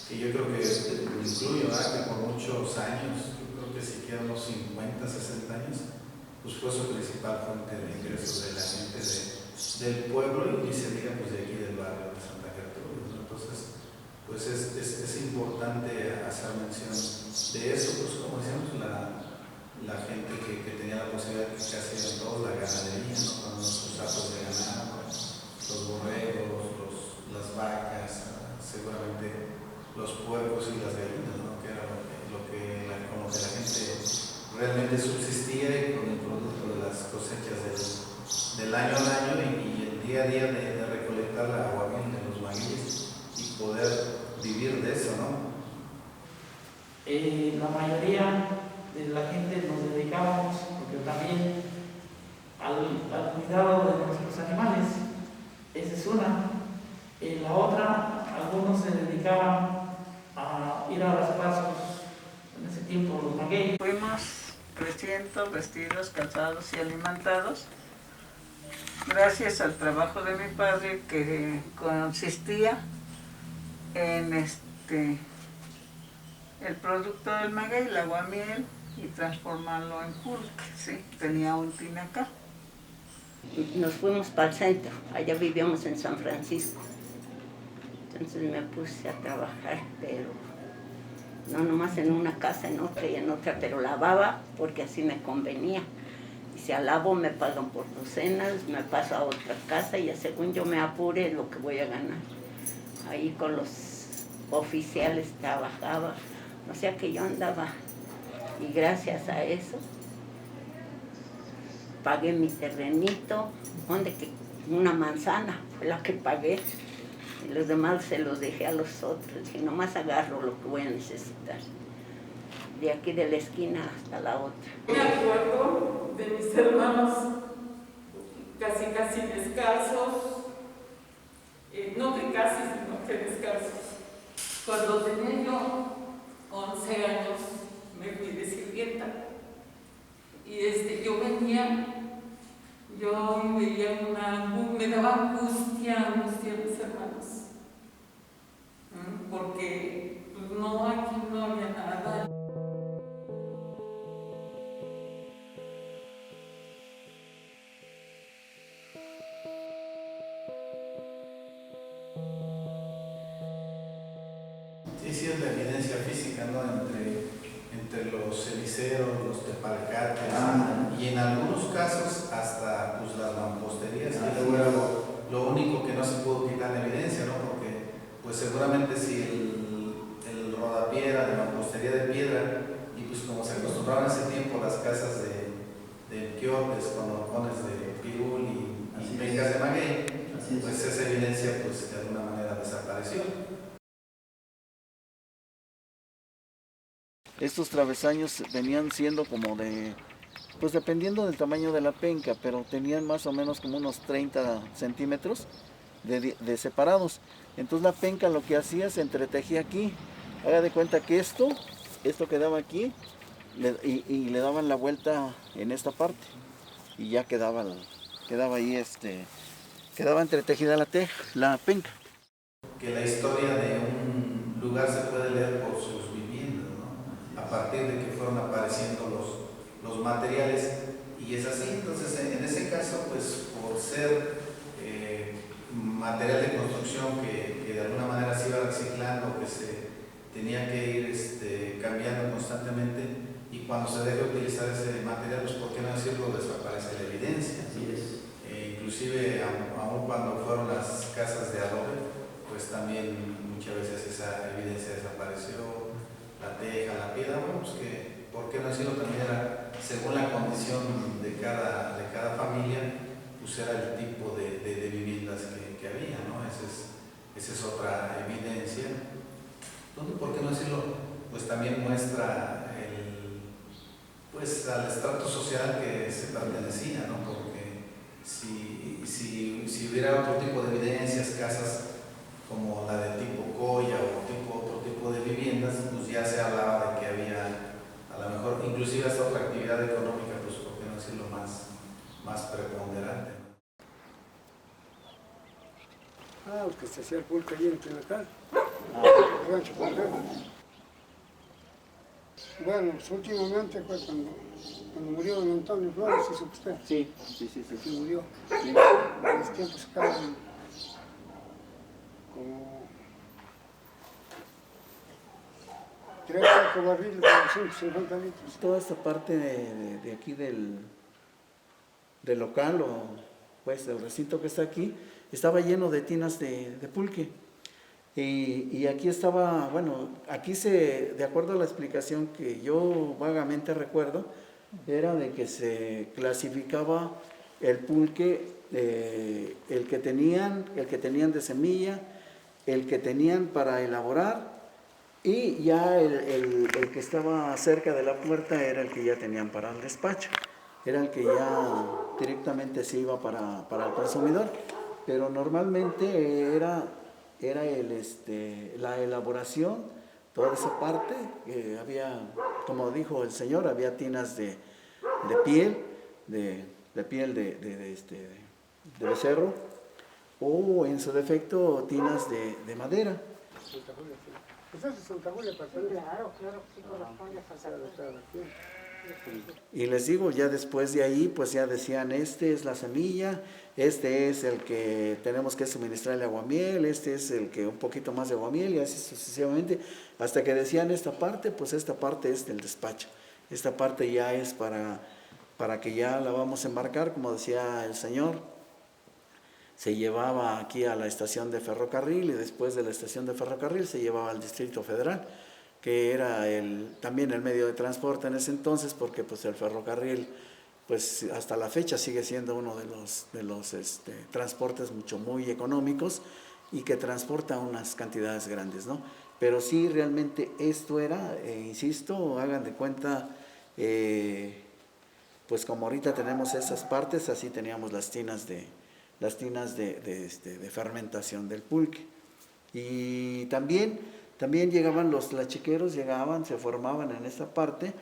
que yo creo que incluyo, que por muchos años, yo creo que siquiera unos 50, 60 años, pues fue su principal fuente de ingresos de la gente del pueblo y se diga pues de aquí del barrio de Santa Gertrudis, ¿no? Entonces, pues es importante hacer mención de eso, pues como decíamos, la gente que tenía la posibilidad, que casi eran todos la ganadería, ¿no? Con los datos de ganado, los borregos, las vacas, seguramente los puercos y las gallinas, ¿no? Que era con lo que la gente realmente subsistía y con el producto de las cosechas del año al año y el día a día de recolectar la agua bien de los magueyes y poder vivir de eso, ¿no? La mayoría de la gente nos dedicábamos, porque también al cuidado de nuestros animales, esa es una. La otra, algunos se dedicaban a ir a raspar en ese tiempo los magueyes. Fuimos creciendo, vestidos, calzados y alimentados, gracias al trabajo de mi padre que consistía en el producto del maguey, el aguamiel, y transformarlo en pulque, ¿sí? Tenía un tinacal. Nos fuimos para el centro, allá vivíamos en San Francisco. Entonces me puse a trabajar, pero no nomás en una casa, en otra y en otra, pero lavaba porque así me convenía. Y si lavo me pagan por docenas, me paso a otra casa y según yo me apure lo que voy a ganar. Ahí con los oficiales trabajaba, o sea que yo andaba y gracias a eso pagué mi terrenito, donde que una manzana fue la que pagué y los demás se los dejé a los otros y nomás agarro lo que voy a necesitar de aquí de la esquina hasta la otra. Me acuerdo de mis hermanos casi descalzos, no que casi, sino que descalzos. Cuando tenía yo 11 años me fui de sirvienta y yo venía, yo veía me daba angustia a mis hermanos, porque pues, no aquí sí es la evidencia física, ¿no? Entre los ceniceros, los tepalcates, y en algunos casos hasta pues, las mamposterías, que fue lo único que no se pudo quitar la evidencia, ¿no? Porque pues seguramente si el rodapiedra de mampostería de piedra, y pues como se acostumbraban en ese tiempo las casas de quiotes con horcones de pirul y pencas de maguey, pues esa evidencia pues de alguna manera desapareció. Estos travesaños venían siendo como pues dependiendo del tamaño de la penca, pero tenían más o menos como unos 30 centímetros de separados. Entonces la penca lo que hacía se entretejía aquí. Haga de cuenta que esto quedaba aquí y le daban la vuelta en esta parte y ya quedaba ahí quedaba entretejida la penca. Que la historia de un lugar se puede leer por sus viviendas, ¿no? A partir de que fueron apareciendo los materiales, y es así. Entonces en ese caso pues por ser material de construcción que de alguna manera se iba reciclando, que se tenía que ir cambiando constantemente, y cuando se deje de utilizar ese material, pues por qué no decirlo, desaparece la evidencia. Inclusive aún cuando fueron las casas de adobe, pues también muchas veces esa evidencia desapareció, la teja, la piedra, bueno, pues que, ¿por qué no decirlo? También era, según la condición de cada familia, pues era el tipo de viviendas que había, ¿no? Esa es otra evidencia. Entonces, ¿por qué no decirlo? Pues también muestra pues al estrato social que se pertenecía, ¿no? Porque si hubiera otro tipo de evidencias, casas como la de tipo Coya o otro tipo de viviendas, pues ya se hablaba de que había a lo mejor inclusive hasta otra actividad económica, pues por qué no decirlo más preponderante, ¿no? Que se hacía el pulque allí en Tinacal, rancho Pandero. Bueno, pues últimamente fue cuando murió don Antonio Flores, ¿sí supo usted? Sí. Sí murió. Sí. En ese tiempo sacaban como 3 o 4 barriles de 250 litros. Toda esta parte de aquí del local, o pues del recinto que está aquí, estaba lleno de tinas de pulque. Y aquí estaba, bueno, aquí de acuerdo a la explicación que yo vagamente recuerdo, era de que se clasificaba el pulque, el que tenían de semilla, el que tenían para elaborar, y ya el que estaba cerca de la puerta era el que ya tenían para el despacho, era el que ya directamente se iba para el consumidor, pero normalmente era la elaboración, toda esa parte, había, como dijo el señor, había tinas de piel, de becerro, o en su defecto tinas de madera. Santa Julia, sí. Pues eso es Santa Julia, Claro, sí corresponde a Santa Julia. Y les digo, ya después de ahí, pues ya decían, este es la semilla, este es el que tenemos que suministrarle aguamiel, este es el que un poquito más de aguamiel, y así sucesivamente, hasta que decían esta parte, pues esta parte es del despacho, esta parte ya es para que ya la vamos a embarcar, como decía el señor, se llevaba aquí a la estación de ferrocarril, y después de la estación de ferrocarril se llevaba al Distrito Federal, que era también el medio de transporte en ese entonces, porque pues el ferrocarril pues hasta la fecha sigue siendo uno de los transportes muy económicos y que transporta unas cantidades grandes, ¿no? Pero sí, realmente esto era, insisto, hagan de cuenta, pues como ahorita tenemos esas partes, así teníamos las tinas de fermentación del pulque. Y también llegaban los lachiqueros, se formaban en esta parte,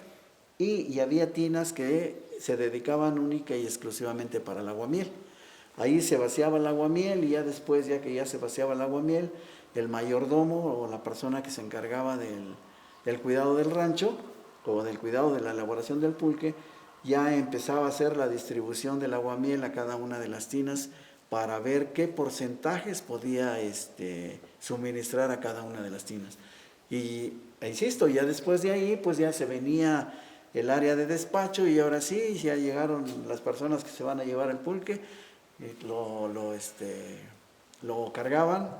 y había tinas que se dedicaban única y exclusivamente para el aguamiel. Ahí se vaciaba el aguamiel, y ya después, ya que ya se vaciaba el aguamiel, el mayordomo o la persona que se encargaba del cuidado del rancho o del cuidado de la elaboración del pulque, ya empezaba a hacer la distribución del aguamiel a cada una de las tinas para ver qué porcentajes podía suministrar a cada una de las tinas. Y insisto, ya después de ahí, pues ya se venía el área de despacho y ahora sí, ya llegaron las personas que se van a llevar el pulque, lo cargaban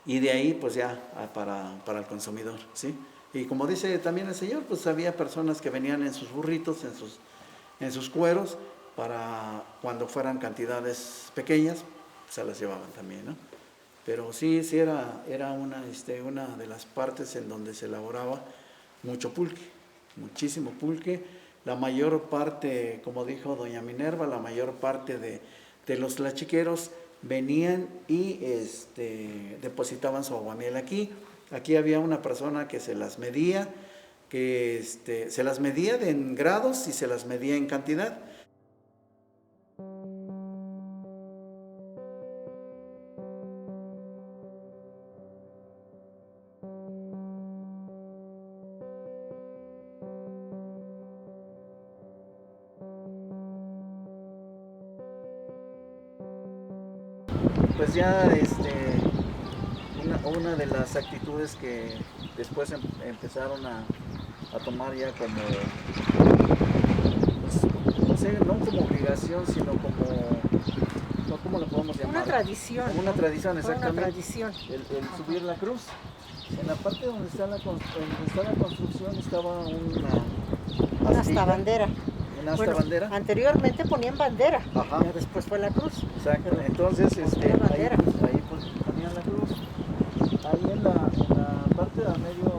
y de ahí pues ya para el consumidor, ¿sí? Y como dice también el señor, pues había personas que venían en sus burritos, en sus cueros, para cuando fueran cantidades pequeñas, se las llevaban también, ¿no? Pero sí era una de las partes en donde se elaboraba mucho pulque, muchísimo pulque. La mayor parte, como dijo doña Minerva, la mayor parte de los tlachiqueros venían y depositaban su aguamiel aquí. Aquí había una persona que se las medía, se las medía en grados y se las medía en cantidad. Pues ya una de las actitudes que después empezaron a tomar ya como, pues, no sé, no como obligación, sino como, ¿cómo lo podemos llamar? Una tradición. Como una tradición, exactamente. Una tradición. El subir la cruz. En la parte donde está la construcción estaba una asta bandera. Una asta bandera. Anteriormente ponían bandera, ajá, pero después fue la cruz. Exacto, entonces ahí pues, ponían la cruz. Ahí en la parte de medio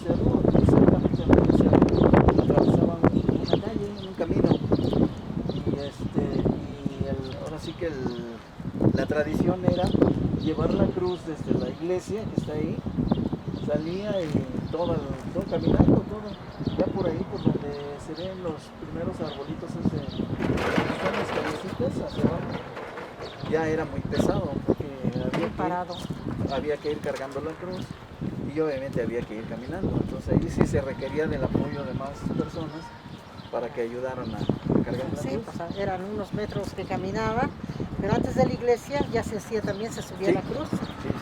cerro, exactamente a medio cerro, atravesaban una calle, un camino. Y ahora sí que la tradición era llevar la cruz desde la iglesia que está ahí, salía y todo caminando, ya por ahí, por donde se ven los primeros arbolitos, son las callecitas hacia abajo, ya era muy pesado porque había que ir cargando la cruz y obviamente había que ir caminando, entonces ahí sí se requería del apoyo de más personas para que ayudaran a cargar la cruz. Sí, pues eran unos metros que caminaba, pero antes de la iglesia ya se hacía también, se subía la cruz.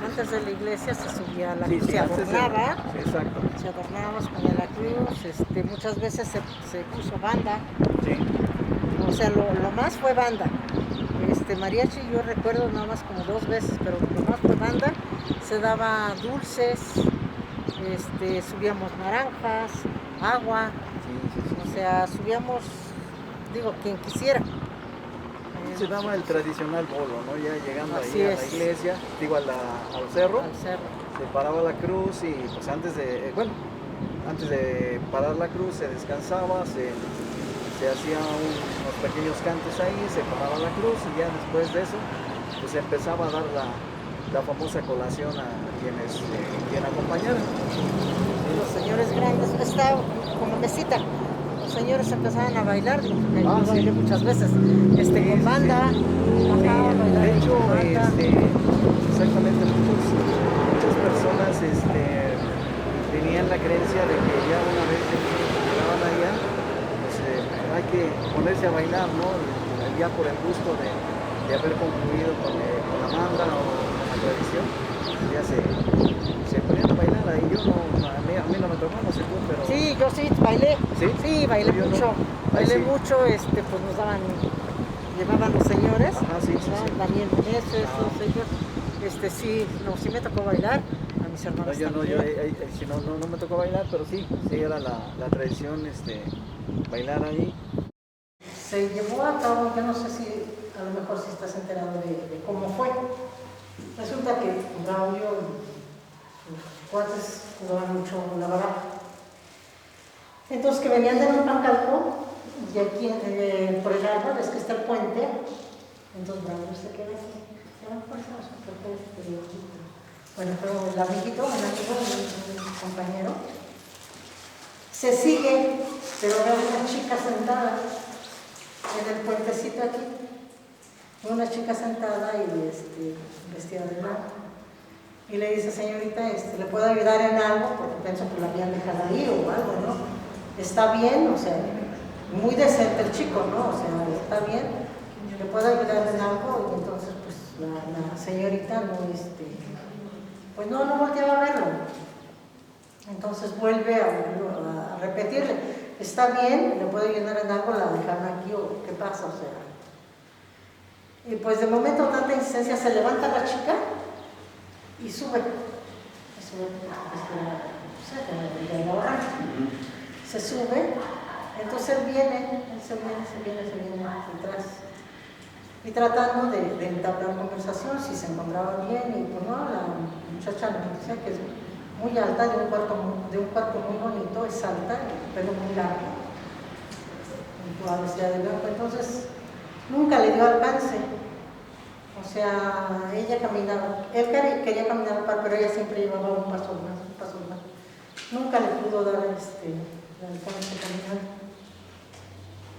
Antes de la iglesia se subía la cruz, se adornaba, se adornaba, se ponía la cruz, muchas veces se puso banda, o sea, lo más fue banda. Mariachi yo recuerdo nada más como 2 veces, pero lo más fue banda, se daba dulces, subíamos naranjas, agua, o sea, subíamos, quien quisiera. Se daba el tradicional bolo, ¿no? Ya llegando ahí a la iglesia, al cerro, se paraba la cruz y pues antes de parar la cruz se descansaba, se hacía unos pequeños cantos ahí, se paraba la cruz y ya después de eso pues se empezaba a dar la famosa colación a quien acompañara. Los señores grandes, estaba como mesita. Los señores empezaban a bailar, yo bailé muchas veces, con banda, de hecho, exactamente, muchas personas tenían la creencia de que ya una vez que llegaban allá, pues hay que ponerse a bailar, ¿no? Ya por el gusto de haber concluido con la manda o con la tradición, ya se ponían a bailar ahí. A mí no me tocó, no sé tú, pero... Sí, yo sí bailé. Sí, bailé mucho. Bailé mucho, pues nos llevaban los señores, Daniel Núñez, ellos, sí me tocó bailar, a mis hermanos no me tocó bailar, pero sí era la tradición, bailar ahí. Se llevó a cabo, yo no sé si, a lo mejor si estás enterado de cómo fue. Resulta que Braulio, sus cuates jugaban mucho la baraja. Entonces que venían de Pancalco, y aquí por el árbol, es que está el puente, entonces Braulio se queda aquí. Bueno, pero el amiguito, un compañero, se sigue, pero veo una chica sentada en el puentecito aquí. Una chica sentada y vestida de blanco. Y le dice, señorita, ¿le puedo ayudar en algo? Porque pienso que la habían dejado ahí o algo, ¿no? Está bien, o sea, muy decente el chico, ¿no? O sea, está bien, ¿le puedo ayudar en algo? Y entonces, pues, la señorita no, pues no volteaba a verlo. Entonces vuelve a repetirle, está bien, le puedo llenar en algo, la dejaron aquí o qué pasa, o sea. Y pues de momento tanta insistencia, se levanta la chica y sube. Se sube, entonces él viene detrás. Y tratando de entablar conversación, si se encontraba bien, y pues no, la muchacha me decía que es muy alta, de un cuerpo muy bonito, es alta, el pelo muy largo, toda vestida de blanco, entonces nunca le dio alcance. O sea, ella caminaba, él quería caminar un par, pero ella siempre llevaba un paso más. Nunca le pudo dar el alcance caminando.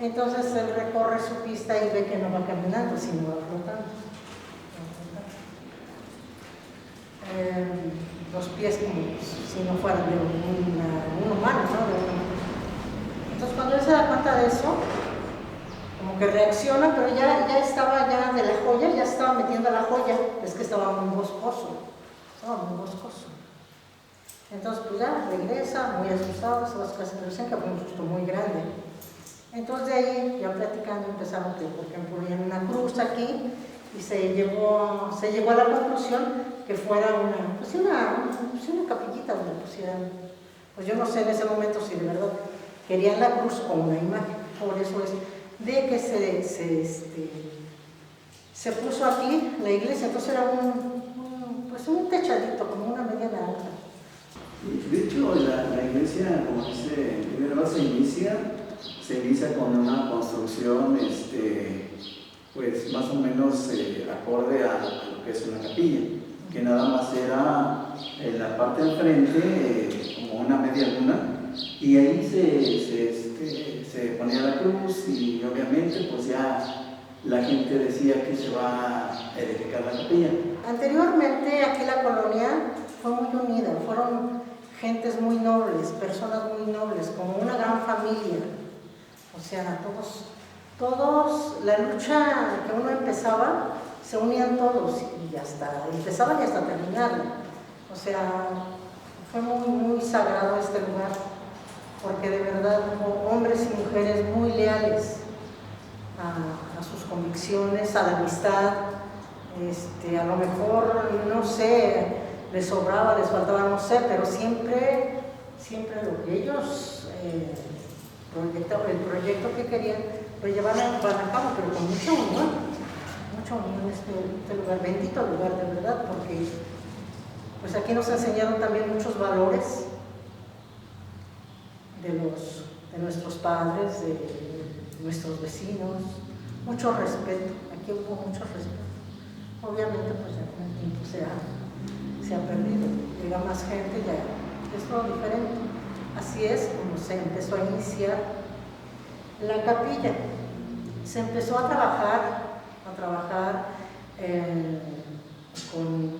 Entonces él recorre su pista y ve que no va caminando, sino va flotando. Los pies como si no fueran de un humano, ¿no? Entonces cuando él se da cuenta de eso, como que reacciona, pero ya estaba ya de la joya, ya estaba metiendo la joya, es que estaba muy boscoso. Entonces pues ya regresa, muy asustado, se va a su casa de televisión, que fue un susto muy grande. Entonces de ahí, ya platicando, empezaron que, por ejemplo, ponían una cruz aquí y se llegó a la conclusión que fuera una capillita donde pusieran, pues yo no sé en ese momento si de verdad querían la cruz o una imagen, por eso es de que se puso aquí la iglesia, entonces era un techadito, como una media naranja. De hecho, la iglesia, como dice, primero se inicia con una construcción pues más o menos acorde a lo que es una capilla, que nada más era en la parte de enfrente como una media luna, y ahí se ponía la cruz, y obviamente pues ya la gente decía que se va a edificar la capilla. Anteriormente aquí la colonia fue muy unida, fueron gentes muy nobles, personas muy nobles, como una gran familia. O sea, todos, la lucha que uno empezaba, se unían todos y empezaban y hasta terminaron. O sea, fue muy, muy sagrado este lugar, porque de verdad hubo hombres y mujeres muy leales a sus convicciones, a la amistad. A lo mejor, no sé, les sobraba, les faltaba, no sé, pero siempre lo que ellos el proyecto que querían lo llevaban a cabo, pero con mucha unión este lugar, bendito lugar de verdad, porque pues aquí nos enseñaron también muchos valores de nuestros padres, de nuestros vecinos, mucho respeto, aquí hubo mucho respeto. Obviamente pues ya con el tiempo se ha perdido, llega más gente, ya es todo diferente. Así es como se empezó a iniciar la capilla. Se empezó a trabajar con,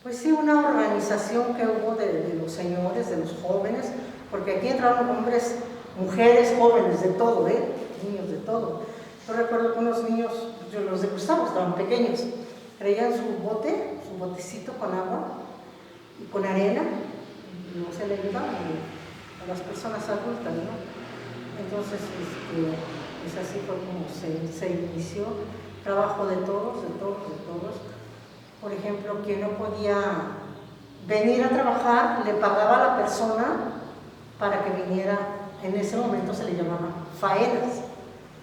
pues sí, una organización que hubo de los señores, de los jóvenes, porque aquí entraron hombres, mujeres, jóvenes, de todo, niños de todo. Yo recuerdo que unos niños, los de Gustavo, estaban pequeños, traían su botecito con agua y con arena, no se le ayudaban a las personas adultas, ¿no? Entonces, pues así fue como se inició, trabajo de todos. Por ejemplo, quien no podía venir a trabajar, le pagaba a la persona para que viniera, en ese momento se le llamaban faenas,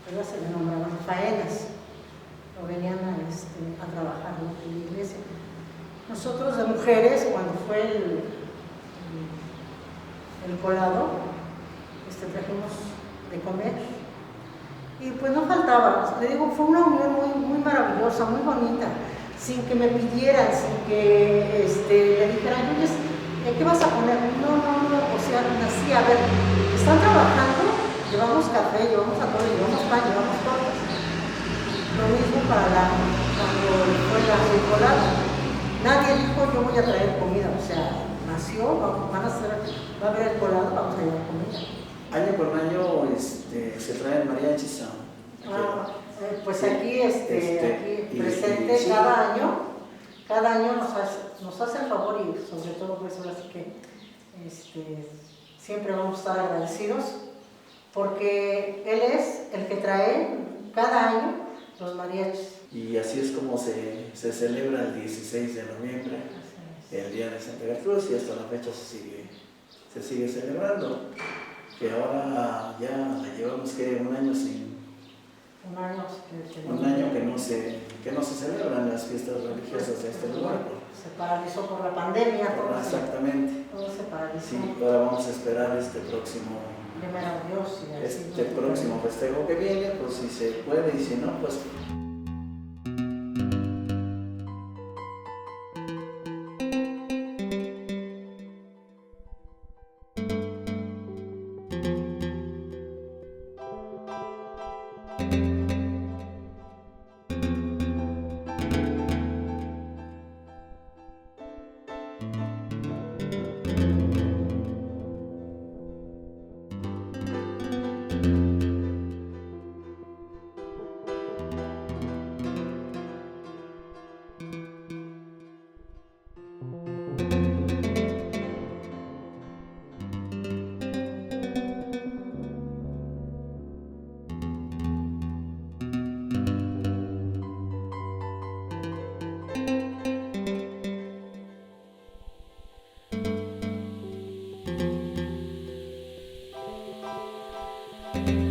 ¿verdad? Se le nombraban faenas, o venían a trabajar en la iglesia. Nosotros de mujeres, cuando fue el colado, trajimos de comer y pues no faltaba, le digo, fue una unión muy, muy maravillosa, muy bonita, sin que me pidieran, sin que le dijeran, oye, ¿qué vas a poner? No, o sea, así, a ver, están trabajando, llevamos café, llevamos atole, llevamos pan, llevamos tortas. Lo mismo cuando fue el colado. Nadie dijo, yo voy a traer comida, o sea, nació, va a haber el colado, vamos a llevar comida. Año por año se traen mariachis. Pues aquí, aquí presente cada año nos hace el favor, y sobre todo pues ahora sí que siempre vamos a estar agradecidos porque él es el que trae cada año los mariachis. Y así es como se celebra el 16 de noviembre, el Día de Santa Gertrudis, y hasta la fecha se sigue celebrando. Que ahora ya llevamos un año sin... Un año que no se celebran las fiestas religiosas de este lugar. Se paralizó por la pandemia. Exactamente. Todo se paralizó. Sí, ahora vamos a esperar este próximo festejo que viene, pues si se puede y si no, pues... Thank you.